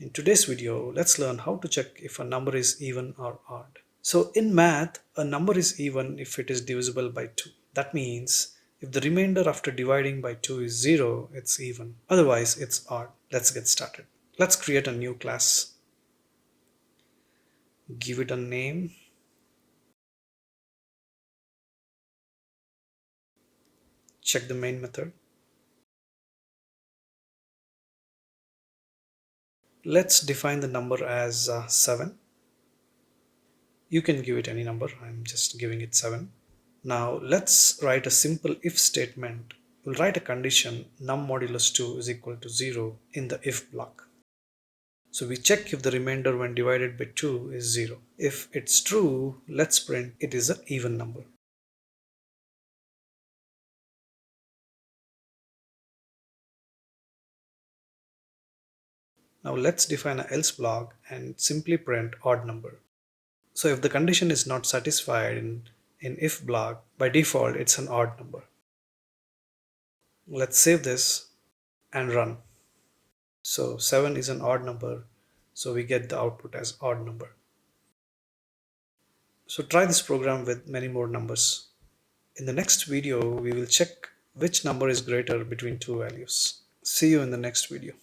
In today's video, let's learn how to check if a number is even or odd. So in math, a number is even if it is divisible by 2. That means if the remainder after dividing by 2 is 0, it's even. Otherwise, it's odd. Let's get started. Let's create a new class. Give it a name. Check the main method. Let's define the number as 7. You can give it any number. I'm just giving it 7. Now let's write a simple if statement. We'll write a condition num modulus 2 is equal to 0 in the if block. So we check if the remainder when divided by 2 is 0. If it's true, let's print it is an even number. Now let's define an else block and simply print odd number. So if the condition is not satisfied in if block, by default it's an odd number. Let's save this and run. So 7 is an odd number, so we get the output as odd number. So try this program with many more numbers. In the next video, we will check which number is greater between two values. See you in the next video.